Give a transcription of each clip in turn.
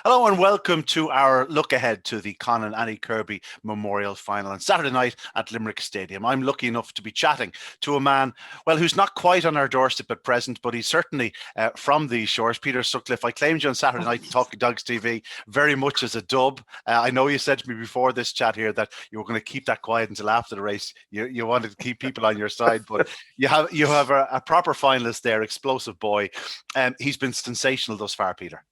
Hello and welcome to our look ahead to the Con and Annie Kirby Memorial Final on Saturday night at Limerick Stadium. I'm lucky enough to be chatting to a man, well, who's not quite on our doorstep at present, but he's certainly from these shores. Peter Sutcliffe, I claimed you on Saturday night to Talking Dogs TV very much as a dub. I know you said to me before this chat here that you were going to keep that quiet until after the race. You wanted to keep people on your side, but you have a proper finalist there, explosive boy. He's been sensational thus far, Peter.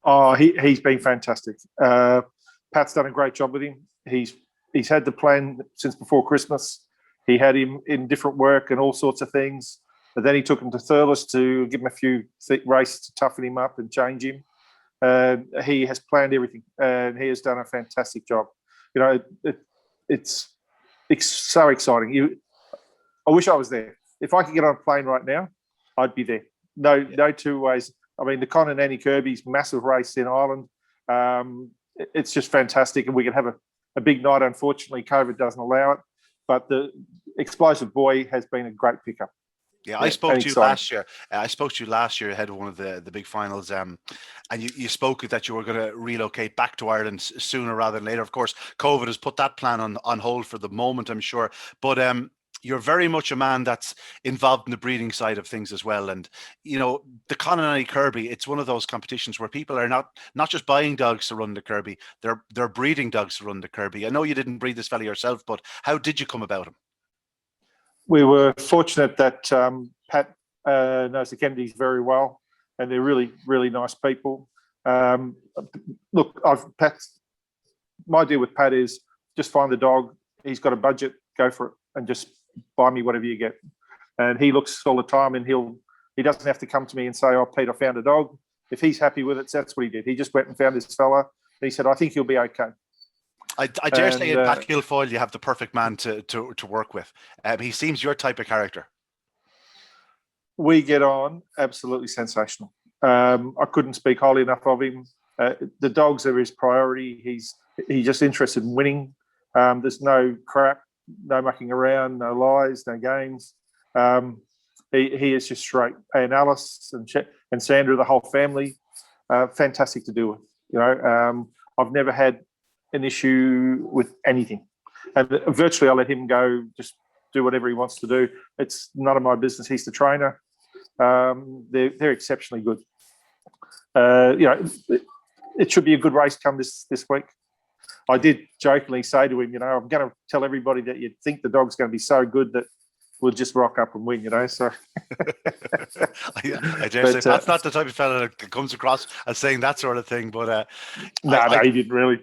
Oh, he's been fantastic. Pat's done a great job with him. He's had the plan since before Christmas. He had him in different work and all sorts of things. But then he took him to Thurles to give him a few races to toughen him up and change him. He has planned everything, and he has done a fantastic job. You know, it's so exciting. I wish I was there. If I could get on a plane right now, I'd be there. No two ways. I mean, the Con and Annie Kirby's massive race in Ireland. It's just fantastic, and we can have a big night. Unfortunately, COVID doesn't allow it, but the explosive boy has been a great pickup. Yeah, I spoke to you last year. I spoke to you last year ahead of one of the big finals, and you spoke that you were going to relocate back to Ireland sooner rather than later. Of course, COVID has put that plan on hold for the moment, I'm sure. But you're very much a man that's involved in the breeding side of things as well. And, you know, the Con and Annie Kirby, it's one of those competitions where people are not just buying dogs to run the Kirby, they're breeding dogs to run the Kirby. I know you didn't breed this fella yourself, but how did you come about him? We were fortunate that Pat knows the Kennedys very well, and they're really, really nice people. Look, my deal with Pat is just find the dog. He's got a budget, go for it, and just buy me whatever you get. And he looks all the time, and he doesn't have to come to me and say, "Oh, Pete, I found a dog." If he's happy with it, that's what he did. He just went and found this fella. And he said, "I think he'll be okay." I dare say in Pat Guilfoyle, you have the perfect man to work with. He seems your type of character. We get on absolutely sensational. I couldn't speak highly enough of him. The dogs are his priority. He's just interested in winning. There's no crap, no mucking around, no lies, no games. He is just straight. And Alice and Sandra, the whole family, fantastic to do with. You know, I've never had an issue with anything. And virtually I let him go, just do whatever he wants to do. It's none of my business. He's the trainer. They're exceptionally good. You know, it should be a good race come this week. I did jokingly say to him, you know, I'm going to tell everybody that you think the dog's going to be so good that we'll just rock up and win, you know. So I dare say that's not the type of fella that comes across as saying that sort of thing. But no, he didn't really.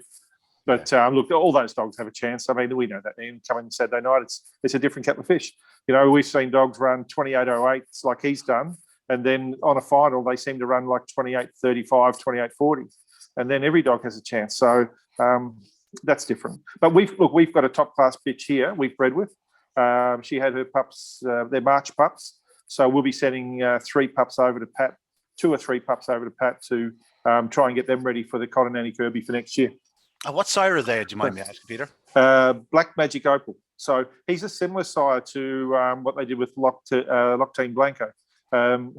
But look, all those dogs have a chance. I mean, we know that. And coming Saturday night, it's a different kettle of fish. You know, we've seen dogs run 28.08s like he's done, and then on a final they seem to run like 28.35, 28.40, and then every dog has a chance. So that's different. But we've got a top class bitch here. We've bred with. She had her pups. They're March pups. So we'll be sending 3 pups over to Pat, 2 or 3 pups over to Pat to try and get them ready for the Con and Annie Kirby for next year. What sire are they? Do you mind me asking, Peter? Black Magic Opal. So he's a similar sire to what they did with Loctine Blanco.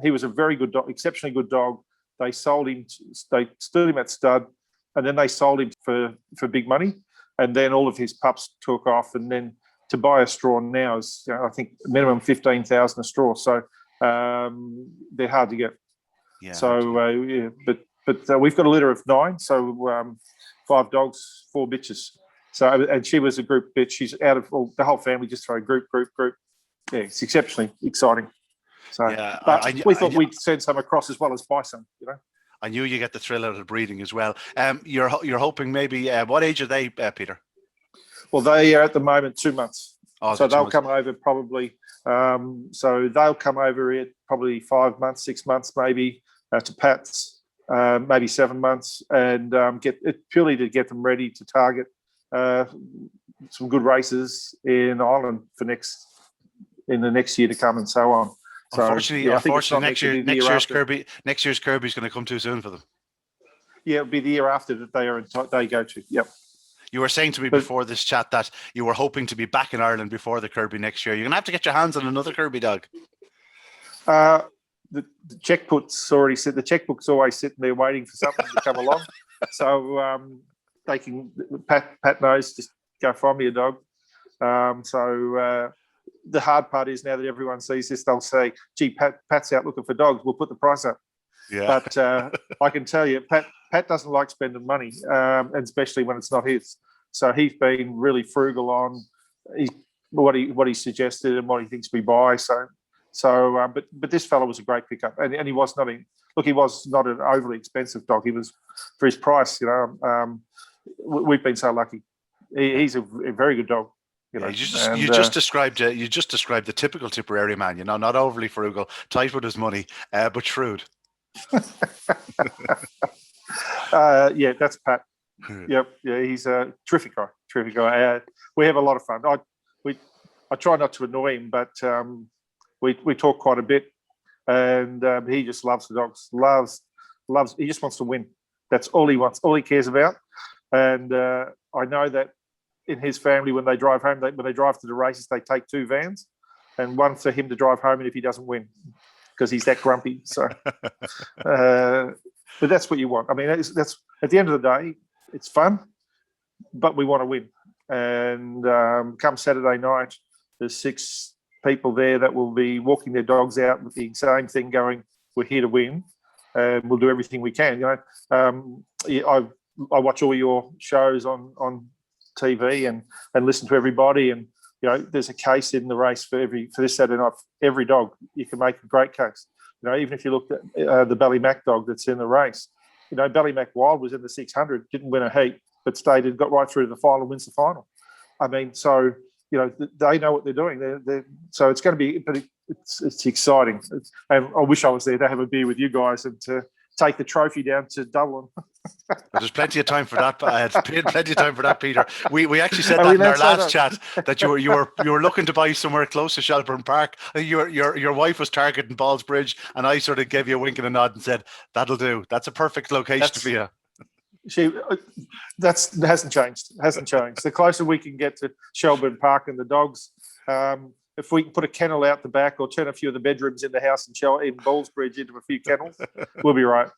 He was a very good dog, exceptionally good dog. They sold him. They stood him at stud, and then they sold him for big money. And then all of his pups took off. And then to buy a straw now is, you know, I think minimum 15,000 a straw. So they're hard to get. Yeah. So yeah, but we've got a litter of 9. So 5 dogs, 4 bitches. So, and she was a group bitch. She's out of the whole family, just throw group. Yeah, it's exceptionally exciting. So, yeah, but we thought we'd send some across as well as buy some, you know. I knew you get the thrill out of breeding as well. You're hoping maybe, what age are they, Peter? Well, they are at the moment 2 months. Oh, so they'll come over probably. So they'll come over at probably 5 months, 6 months maybe to Pat's. Maybe 7 months, and get it purely to get them ready to target some good races in Ireland for in the next year to come, and so on. So, unfortunately, next year's Kirby is going to come too soon for them. Yeah, it'll be the year after that they go to. Yep. You were saying to me before this chat that you were hoping to be back in Ireland before the Kirby next year. You're going to have to get your hands on another Kirby dog. the checkbook's already sit. The checkbook's always sitting there waiting for something to come along. So they can. Pat knows, just go find me a dog. The hard part is now that everyone sees this, they'll say, "Gee, Pat's out looking for dogs. We'll put the price up." Yeah. But I can tell you, Pat doesn't like spending money, and especially when it's not his. So he's been really frugal on what he suggested and what he thinks we buy. But this fellow was a great pickup, and he was not he was not an overly expensive dog. He was for his price. We've been so lucky. He's a very good dog. You just described the typical Tipperary man. Not overly frugal, tight with his money, but shrewd. Yeah, that's Pat. Yep, yeah, he's a terrific guy. We have a lot of fun. I try not to annoy him, but we talk quite a bit, and he just loves the dogs. Loves. He just wants to win. That's all he wants. All he cares about. And I know that in his family, when they drive home, when they drive to the races, they take 2 vans, and one for him to drive home, and if he doesn't win, because he's that grumpy. So, but that's what you want. I mean, that's at the end of the day, it's fun, but we want to win. And come Saturday night, there's 6 people there that will be walking their dogs out with the same thing, going, "We're here to win, and we'll do everything we can." I watch all your shows on TV and listen to everybody, and there's a case in the race for this Saturday night. Every dog, you can make a great case. Even if you looked at the Ballymac dog that's in the race, Ballymac Wild was in the 600, didn't win a heat, but stayed and got right through to the final, wins the final. I mean, so they know what they're doing. So it's going to be, but it's exciting. And I wish I was there to have a beer with you guys and to take the trophy down to Dublin. There's plenty of time for that. Plenty of time for that, Peter. We actually said that in our last chat, that you were looking to buy somewhere close to Shelburne Park. Your wife was targeting Ballsbridge, and I sort of gave you a wink and a nod and said, "That'll do. That's a perfect location for you." That hasn't changed. The closer we can get to Shelburne Park and the dogs, if we can put a kennel out the back or turn a few of the bedrooms in the house and in Ballsbridge into a few kennels, we'll be right.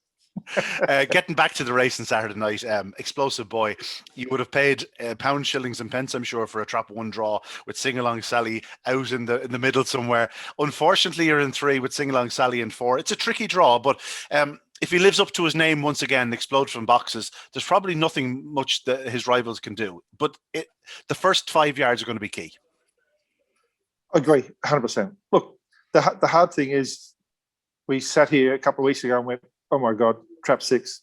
Getting back to the race on Saturday night, Explosive Boy, you would have paid pounds, shillings and pence, I'm sure, for a Trap 1 draw with Sing Along Sally out in the middle somewhere. Unfortunately, you're in 3 with Sing Along Sally in 4. It's a tricky draw, but if he lives up to his name once again, explodes from boxes, there's probably nothing much that his rivals can do. But the first 5 yards are going to be key. Agree, 100%. Look, the hard thing is, we sat here a couple of weeks ago and went, "Oh my God, Trap 6."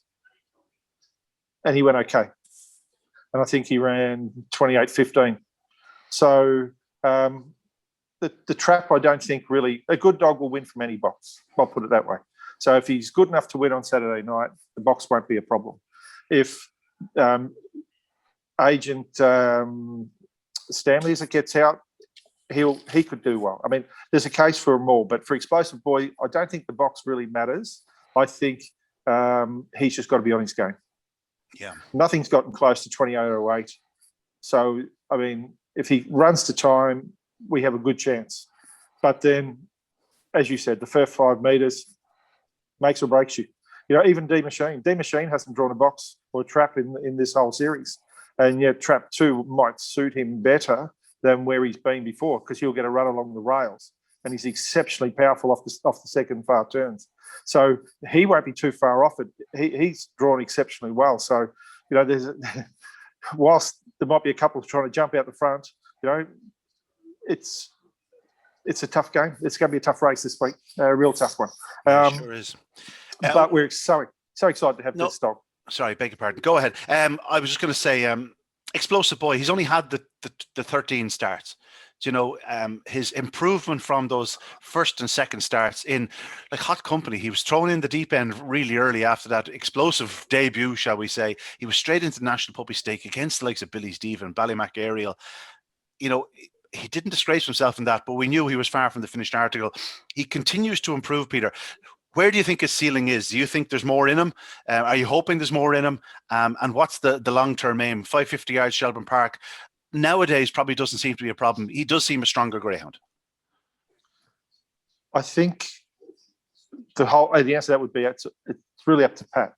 And he went okay. And I think he ran 28.15. So the Trap, I don't think really, a good dog will win from any box. I'll put it that way. So if he's good enough to win on Saturday night, the box won't be a problem. If Agent Stanley, as it gets out, he could do well. I mean, there's a case for them all, but for Explosive Boy, I don't think the box really matters. I think he's just got to be on his game. Yeah. Nothing's gotten close to 28.08. So, I mean, if he runs to time, we have a good chance. But then, as you said, the first 5 metres makes or breaks you. Even D Machine hasn't drawn a box or a trap in this whole series. And yet Trap 2 might suit him better than where he's been before, because he'll get a run along the rails, and he's exceptionally powerful off the second far turns. So he won't be too far off it. He's drawn exceptionally well. So, whilst there might be a couple trying to jump out the front, it's a tough game. It's going to be a tough race this week, a real tough one. Sure is. But we're so excited to have this dog. Sorry, beg your pardon. Go ahead. I was just going to say, Explosive Boy, he's only had the 13 starts. His improvement from those first and second starts in like hot company. He was thrown in the deep end really early after that explosive debut, shall we say. He was straight into the National Puppy Stake against the likes of Billy Stephen, Ballymac Ariel. He didn't disgrace himself in that, but we knew he was far from the finished article. He continues to improve, Peter. Where do you think his ceiling is? Do you think there's more in him? Are you hoping there's more in him? And what's the long-term aim? 550 yards, Shelburne Park. Nowadays probably doesn't seem to be a problem. He does seem a stronger greyhound. I think the answer to that would be it's really up to Pat.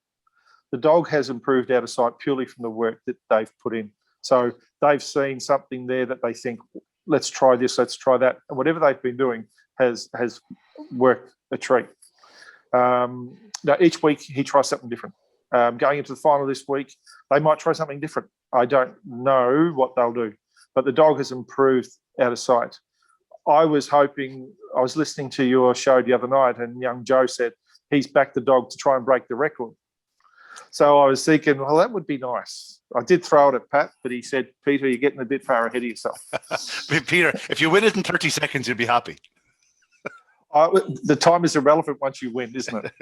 The dog has improved out of sight purely from the work that they've put in. So they've seen something there that they think, let's try this, let's try that, and whatever they've been doing has worked a treat. Now each week he tries something different. Going into the final this week, they might try something different. I don't know what they'll do, but the dog has improved out of sight. I was listening to your show the other night, and young Joe said he's backed the dog to try and break the record. So I was thinking, well, that would be nice. I did throw it at Pat, but he said, Peter, you're getting a bit far ahead of yourself. Peter, if you win it in 30 seconds, you'll be happy. The time is irrelevant once you win, isn't it?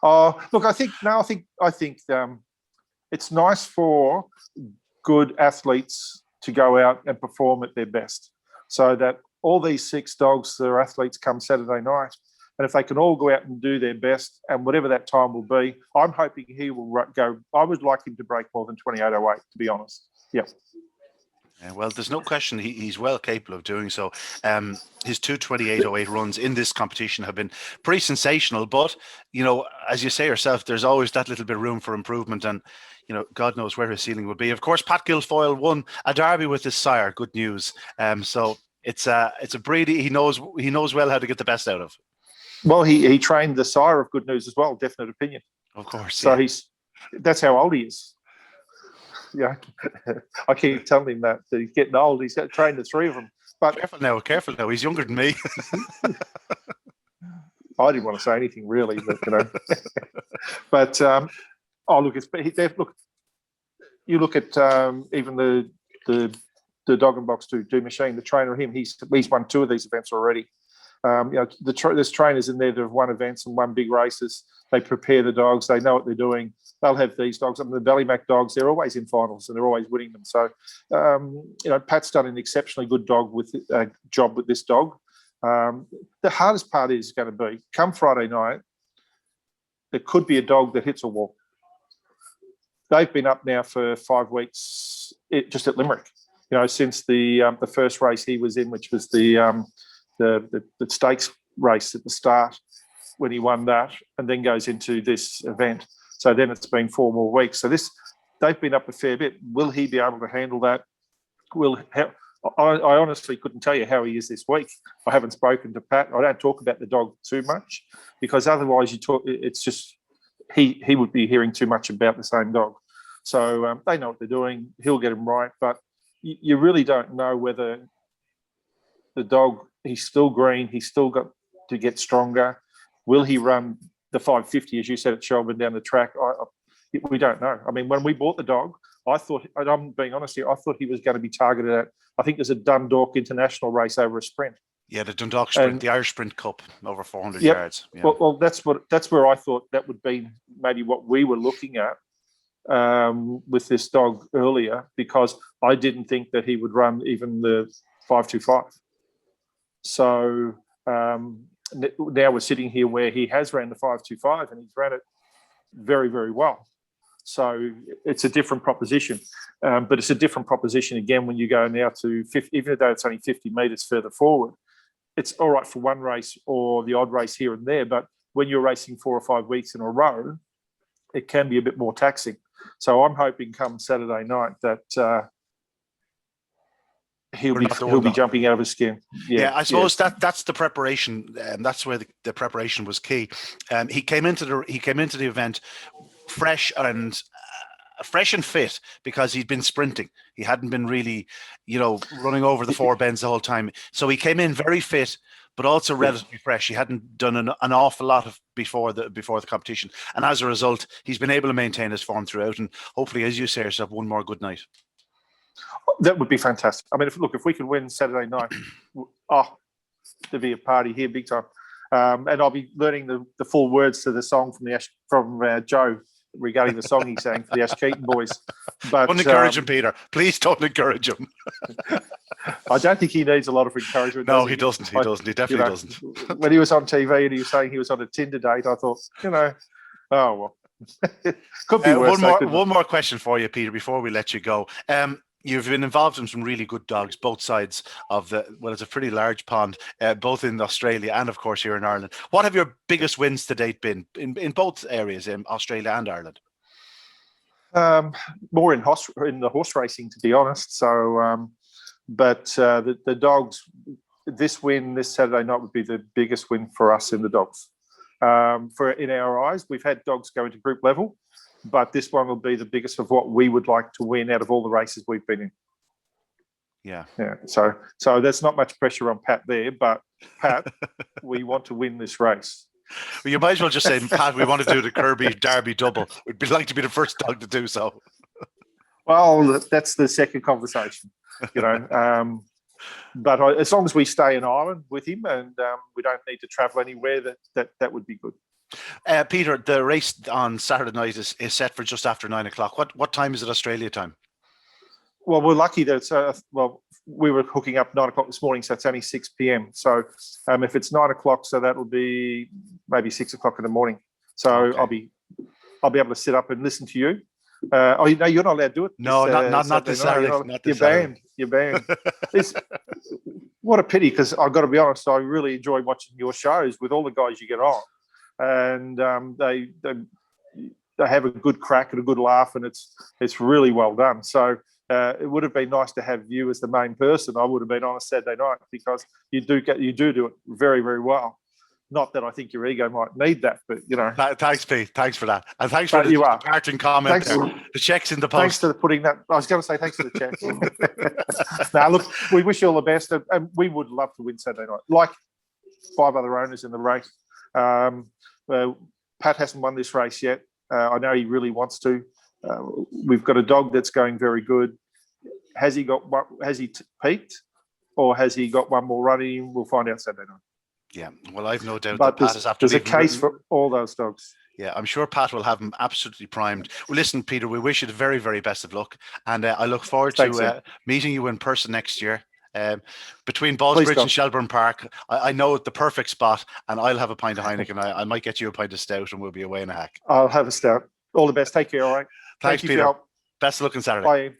Look, I think it's nice for good athletes to go out and perform at their best, so that all these 6 dogs, their athletes, come Saturday night, and if they can all go out and do their best, and whatever that time will be, I'm hoping he will go. I would like him to break more than 28:08, to be honest. Yeah. Well, there's no question he's well capable of doing so. His 2:28:08 runs in this competition have been pretty sensational. But, as you say yourself, there's always that little bit of room for improvement. And, God knows where his ceiling will be. Of course, Pat Guilfoyle won a derby with his sire. Good news. So it's a breed he knows well how to get the best out of. Well, he trained the sire of Good News as well, Definite Opinion. Of course. So that's how old he is. Yeah, I keep telling him that he's getting old. He's got to train the 3 of them. But careful now. He's younger than me. I didn't want to say anything really, but But look, you look at even the dog and box do machine. The trainer, he's won 2 of these events already. There's trainers in there that have won events and won big races. They prepare the dogs. They know what they're doing. They'll have these dogs. The Ballymac dogs, they're always in finals and they're always winning them. So, Pat's done an exceptionally good job with this dog. The hardest part is going to be, come Friday night, there could be a dog that hits a wall. They've been up now for 5 weeks, just at Limerick. Since the first race he was in, which was the stakes race at the start, when he won that, and then goes into this event. So then it's been 4 more weeks. So they've been up a fair bit. Will he be able to handle that? I honestly couldn't tell you how he is this week. I haven't spoken to Pat. I don't talk about the dog too much, because otherwise it's just he would be hearing too much about the same dog. So they know what they're doing. He'll get him right, but you really don't know whether the dog, he's still green, he's still got to get stronger. Will he run the 550, as you said, at Shelburne down the track? We don't know. I mean, when we bought the dog, I thought, and I'm being honest here, I thought he was going to be targeted at, I think there's a Dundalk International race over a sprint. Yeah, the Dundalk Sprint, the Irish Sprint Cup, over 400 yards. Yeah. Well, that's where I thought that would be maybe what we were looking at with this dog earlier, because I didn't think that he would run even the 525. So now we're sitting here where he has ran the 525 and he's ran it very, very well. So it's a different proposition. But it's a different proposition again when you go now to 50, even though it's only 50 metres further forward. It's all right for one race or the odd race here and there, but when you're racing 4 or 5 weeks in a row, it can be a bit more taxing. So I'm hoping come Saturday night that he'll be jumping out of his skin. Yeah, I suppose that's the preparation. That's where the preparation was key. He came into the event fresh and fit, because he'd been sprinting. He hadn't been really, running over the 4 bends the whole time. So he came in very fit, but also relatively fresh. He hadn't done an awful lot of before the competition, and as a result, he's been able to maintain his form throughout. And hopefully, as you say yourself, one more good night. That would be fantastic. I mean, if we can win Saturday night, there'd be a party here, big time. And I'll be learning the full words to the song from Joe regarding the song he sang for the Askeaton boys. But don't encourage him, Peter. Please don't encourage him. I don't think he needs a lot of encouragement. No, he doesn't. He doesn't. He definitely doesn't. When he was on TV and he was saying he was on a Tinder date, I thought, oh well, could be worse. One more question for you, Peter, before we let you go. You've been involved in some really good dogs, both sides of it's a pretty large pond, both in Australia and, of course, here in Ireland. What have your biggest wins to date been in both areas, in Australia and Ireland? More in the horse racing, to be honest. So, but the dogs, this win this Saturday night would be the biggest win for us in the dogs. In our eyes, we've had dogs go into group level, but this one will be the biggest of what we would like to win out of all the races we've been in. Yeah. So there's not much pressure on Pat there, but Pat, we want to win this race. Well, you might as well just say, Pat, we want to do the Kirby Derby double. We'd like to be the first dog to do so. Well, that's the second conversation, But as long as we stay in Ireland with him and we don't need to travel anywhere, that would be good. Peter, the race on Saturday night is set for just after 9 o'clock. What time is it Australia time? Well, we're lucky that we were hooking up 9 o'clock this morning, so it's only 6 p.m. So if it's 9 o'clock, so that'll be maybe 6 o'clock in the morning. So okay. I'll be able to sit up and listen to you. You're not allowed to do it. No, not this Saturday. You're banned. What a pity, because I've got to be honest, I really enjoy watching your shows with all the guys you get on, and they have a good crack and a good laugh, and it's really well done. So it would have been nice to have you as the main person. I would have been on a Saturday night, because you do it very, very well. Not that I think your ego might need that, but Thanks, Pete. Thanks for that, and thanks for the parting comment. The checks in the post. Thanks for putting that. I was going to say thanks for the checks. Now, look, we wish you all the best, and we would love to win Saturday night, like 5 other owners in the race. Pat hasn't won this race yet. I know he really wants to. We've got a dog that's going very good. Has he peaked, or has he got one more run in him? We'll find out Saturday night. Yeah, well, I've no doubt that Pat is after. There's a case for all those dogs. Yeah, I'm sure Pat will have him absolutely primed. Well, listen, Peter, we wish you the very, very best of luck, and I look forward to meeting you in person next year. Between Ballsbridge and Shelburne Park, I know the perfect spot, and I'll have a pint of Heineken. I might get you a pint of stout, and we'll be away in a hack. I'll have a stout. All the best. Take care. All right. Thanks, Peter. For your help. Best of luck on Saturday. Bye.